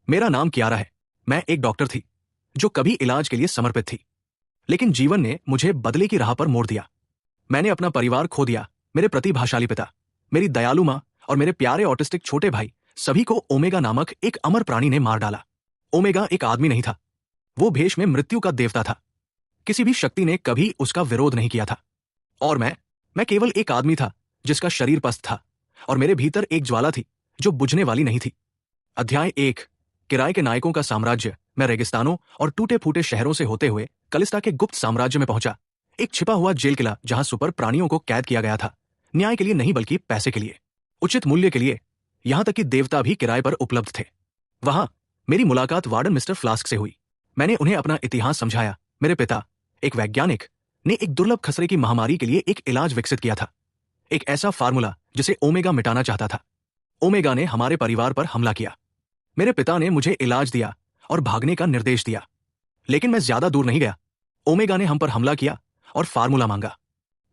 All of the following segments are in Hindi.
मेरा नाम कियारा है। मैं एक डॉक्टर थी जो कभी इलाज के लिए समर्पित थी, लेकिन जीवन ने मुझे बदले की राह पर मोड़ दिया। मैंने अपना परिवार खो दिया, मेरे प्रतिभाशाली पिता, मेरी दयालु माँ और मेरे प्यारे ऑटिस्टिक छोटे भाई, सभी को ओमेगा नामक एक अमर प्राणी ने मार डाला। ओमेगा एक आदमी नहीं था, वो भेष में मृत्यु का देवता था। किसी भी शक्ति ने कभी उसका विरोध नहीं किया था। और मैं केवल एक आदमी था जिसका शरीर पस्त था, और मेरे भीतर एक ज्वाला थी जो बुझने वाली नहीं थी। अध्याय 1। किराए के नायकों का साम्राज्य। मैं रेगिस्तानों और टूटे फूटे शहरों से होते हुए कलिस्टा के गुप्त साम्राज्य में पहुंचा। एक छिपा हुआ जेल किला जहां सुपर प्राणियों को कैद किया गया था, न्याय के लिए नहीं बल्कि पैसे के लिए, उचित मूल्य के लिए। यहां तक कि देवता भी किराए पर उपलब्ध थे। वहां मेरी मुलाकात वार्डन मिस्टर फ्लास्क से हुई। मैंने उन्हें अपना इतिहास समझाया। मेरे पिता, एक वैज्ञानिक, ने एक दुर्लभ खसरे की महामारी के लिए एक इलाज विकसित किया था, एक ऐसा फार्मूला जिसे ओमेगा मिटाना चाहता था। ओमेगा ने हमारे परिवार पर हमला किया। मेरे पिता ने मुझे इलाज दिया और भागने का निर्देश दिया, लेकिन मैं ज्यादा दूर नहीं गया। ओमेगा ने हम पर हमला किया और फार्मूला मांगा।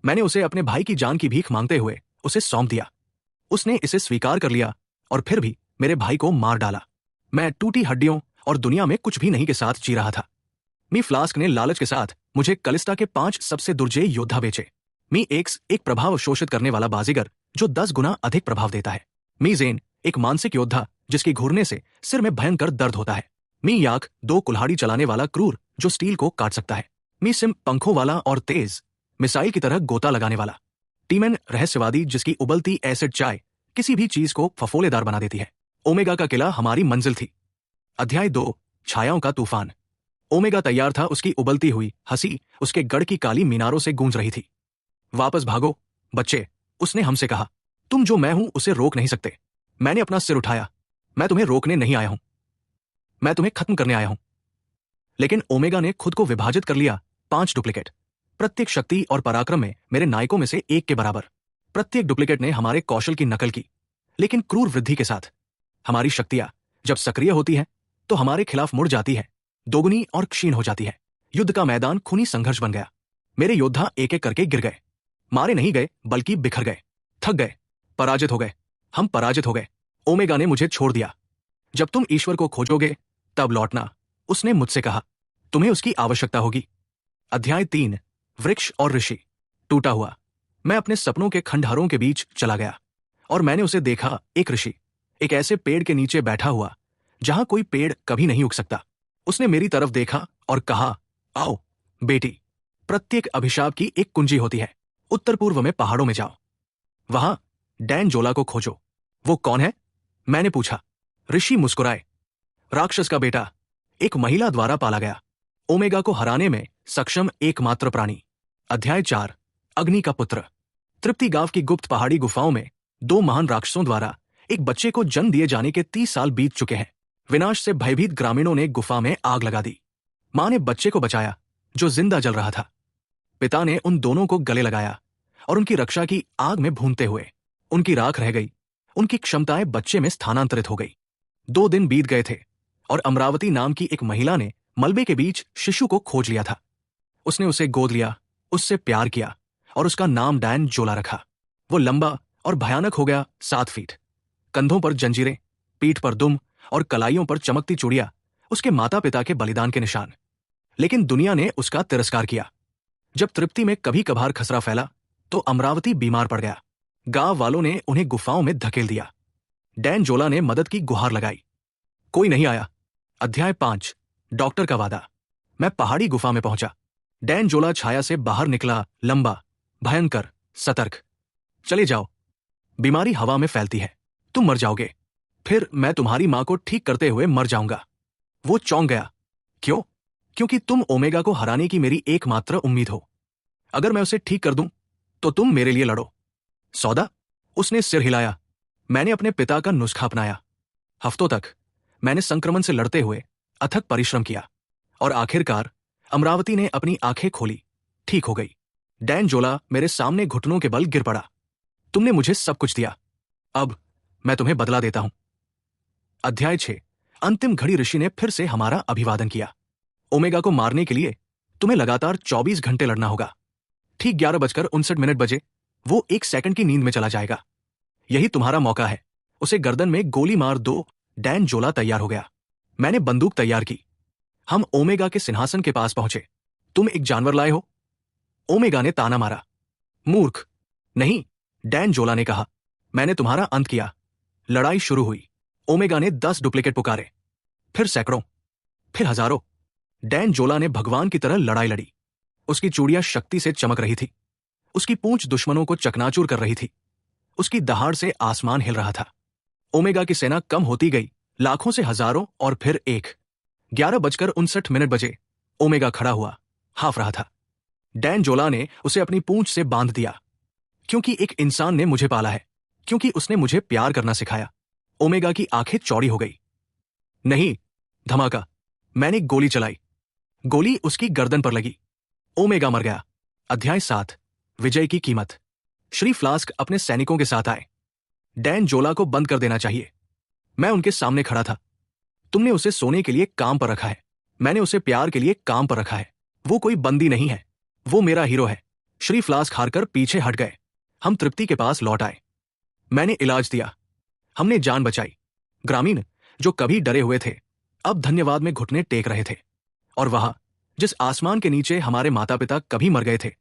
मैंने उसे अपने भाई की जान की भीख मांगते हुए उसे सौंप दिया। उसने इसे स्वीकार कर लिया और फिर भी मेरे भाई को मार डाला। मैं टूटी हड्डियों और दुनिया में कुछ भी नहीं के साथ जी रहा था। मी फ्लास्क ने लालच के साथ मुझे कलिस्टा के 5 सबसे दुर्जय योद्धा बेचे। मी एक्स एक प्रभाव शोषित करने वाला बाजीगर जो 10 गुना अधिक प्रभाव देता है। मी जेन एक मानसिक योद्धा जिसकी घूरने से सिर में भयंकर दर्द होता है। मी याक 2 कुल्हाड़ी चलाने वाला क्रूर जो स्टील को काट सकता है। मी सिम पंखों वाला और तेज मिसाइल की तरह गोता लगाने वाला। टीमैन रहस्यवादी जिसकी उबलती एसिड चाय किसी भी चीज को फफोलेदार बना देती है। ओमेगा का किला हमारी मंजिल थी। अध्याय 2। छायाओं का तूफान। ओमेगा तैयार था। उसकी उबलती हुई हंसी उसके गढ़ की काली मीनारों से गूंज रही थी। वापस भागो बच्चे, उसने हमसे कहा। तुम जो मैं हूं उसे रोक नहीं सकते। मैंने अपना सिर उठाया। मैं तुम्हें रोकने नहीं आया हूं, मैं तुम्हें खत्म करने आया हूं। लेकिन ओमेगा ने खुद को विभाजित कर लिया। 5 डुप्लीकेट, प्रत्येक शक्ति और पराक्रम में मेरे नायकों में से एक के बराबर। प्रत्येक डुप्लीकेट ने हमारे कौशल की नकल की, लेकिन क्रूर वृद्धि के साथ। हमारी शक्तियां जब सक्रिय होती हैं तो हमारे खिलाफ मुड़ जाती है, दोगुनी और क्षीण हो जाती है। युद्ध का मैदान खूनी संघर्ष बन गया। मेरे योद्धा एक एक करके गिर गए, मारे नहीं गए बल्कि बिखर गए, थक गए, पराजित हो गए। हम पराजित हो गए। ओमेगा ने मुझे छोड़ दिया। जब तुम ईश्वर को खोजोगे तब लौटना, उसने मुझसे कहा। तुम्हें उसकी आवश्यकता होगी। अध्याय 3। वृक्ष और ऋषि। टूटा हुआ मैं अपने सपनों के खंडहरों के बीच चला गया और मैंने उसे देखा। एक ऋषि, एक ऐसे पेड़ के नीचे बैठा हुआ जहां कोई पेड़ कभी नहीं उग सकता। उसने मेरी तरफ देखा और कहा, आओ बेटी, प्रत्येक अभिशाप की एक कुंजी होती है। उत्तर पूर्व में पहाड़ों में जाओ, वहां डैन जोला को खोजो। वो कौन है? मैंने पूछा। ऋषि मुस्कुराए। राक्षस का बेटा, एक महिला द्वारा पाला गया, ओमेगा को हराने में सक्षम एकमात्र प्राणी। अध्याय 4। अग्नि का पुत्र। तृप्ति गांव की गुप्त पहाड़ी गुफाओं में 2 महान राक्षसों द्वारा एक बच्चे को जन्म दिए जाने के 30 साल बीत चुके हैं। विनाश से भयभीत ग्रामीणों ने गुफा में आग लगा दी। मां ने बच्चे को बचाया जो जिंदा जल रहा था। पिता ने उन दोनों को गले लगाया और उनकी रक्षा की आग में भूनते हुए उनकी राख रह गई। उनकी क्षमताएं बच्चे में स्थानांतरित हो गई। 2 दिन बीत गए थे और अमरावती नाम की एक महिला ने मलबे के बीच शिशु को खोज लिया था। उसने उसे गोद लिया, उससे प्यार किया और उसका नाम डैन जोला रखा। वो लंबा और भयानक हो गया, 7 फीट। कंधों पर जंजीरें, पीठ पर दुम और कलाइयों पर चमकती चूड़ियां, उसके माता पिता के बलिदान के निशान। लेकिन दुनिया ने उसका तिरस्कार किया। जब तृप्ति में कभी कभार खसरा फैला तो अमरावती बीमार पड़ गया। गांव वालों ने उन्हें गुफाओं में धकेल दिया। डैन जोला ने मदद की गुहार लगाई, कोई नहीं आया। अध्याय 5। डॉक्टर का वादा। मैं पहाड़ी गुफा में पहुंचा। डैन जोला छाया से बाहर निकला, लंबा, भयंकर, सतर्क। चले जाओ, बीमारी हवा में फैलती है, तुम मर जाओगे, फिर मैं तुम्हारी मां को ठीक करते हुए मर जाऊंगा। वो चौंक गया। क्यों? क्योंकि तुम ओमेगा को हराने की मेरी एकमात्र उम्मीद हो। अगर मैं उसे ठीक कर दूं तो तुम मेरे लिए लड़ो। सौदा? उसने सिर हिलाया। मैंने अपने पिता का नुस्खा अपनाया। हफ्तों तक मैंने संक्रमण से लड़ते हुए अथक परिश्रम किया और आखिरकार अमरावती ने अपनी आंखें खोली, ठीक हो गई। डैन जोला मेरे सामने घुटनों के बल गिर पड़ा। तुमने मुझे सब कुछ दिया, अब मैं तुम्हें बदला देता हूं। अध्याय 6। अंतिम घड़ी। ऋषि ने फिर से हमारा अभिवादन किया। ओमेगा को मारने के लिए तुम्हें लगातार 24 घंटे लड़ना होगा। ठीक 11:59 बजे वो 1 सेकंड की नींद में चला जाएगा। यही तुम्हारा मौका है। उसे गर्दन में गोली मार दो। डैन जोला तैयार हो गया। मैंने बंदूक तैयार की। हम ओमेगा के सिंहासन के पास पहुंचे। तुम एक जानवर लाए हो? ओमेगा ने ताना मारा। मूर्ख। नहीं, डैन जोला ने कहा। मैंने तुम्हारा अंत किया। लड़ाई शुरू हुई। ओमेगा ने 10 डुप्लीकेट पुकारे, फिर सैकड़ों, फिर हजारों। डैन जोला ने भगवान की तरह लड़ाई लड़ी। उसकी चूड़ियां शक्ति से चमक रही थी। उसकी पूंछ दुश्मनों को चकनाचूर कर रही थी। उसकी दहाड़ से आसमान हिल रहा था। ओमेगा की सेना कम होती गई, लाखों से हजारों और फिर एक। 11:59 बजे ओमेगा खड़ा हुआ, हाफ रहा था। डैन जोला ने उसे अपनी पूंछ से बांध दिया। क्योंकि एक इंसान ने मुझे पाला है, क्योंकि उसने मुझे प्यार करना सिखाया। ओमेगा की आंखें चौड़ी हो गई। नहीं, धमाका। मैंने गोली चलाई। गोली उसकी गर्दन पर लगी। ओमेगा मर गया। अध्याय 7, विजय की कीमत। श्री फ्लास्क अपने सैनिकों के साथ आए। डैन जोला को बंद कर देना चाहिए। मैं उनके सामने खड़ा था। तुमने उसे सोने के लिए काम पर रखा है, मैंने उसे प्यार के लिए काम पर रखा है। वो कोई बंदी नहीं है, वो मेरा हीरो है। श्री फ्लास्क हारकर पीछे हट गए। हम तृप्ति के पास लौट आए। मैंने इलाज दिया। हमने जान बचाई। ग्रामीण, जो कभी डरे हुए थे, अब धन्यवाद में घुटने टेक रहे थे। और वहां, जिस आसमान के नीचे हमारे माता पिता कभी मर गए थे,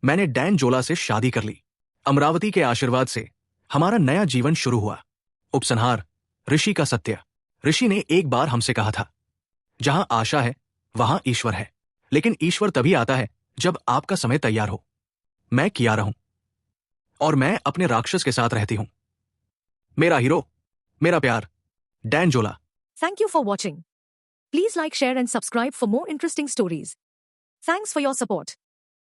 मैंने डैन जोला से शादी कर ली। अमरावती के आशीर्वाद से हमारा नया जीवन शुरू हुआ। उपसंहार, ऋषि का सत्य। ऋषि ने एक बार हमसे कहा था, जहां आशा है वहां ईश्वर है, लेकिन ईश्वर तभी आता है जब आपका समय तैयार हो। मैं कियारा हूं, और मैं अपने राक्षस के साथ रहती हूं। मेरा हीरो, मेरा प्यार, डैन जोला। Thank you for watching. Please like, share and subscribe for more interesting stories. Thanks for your support.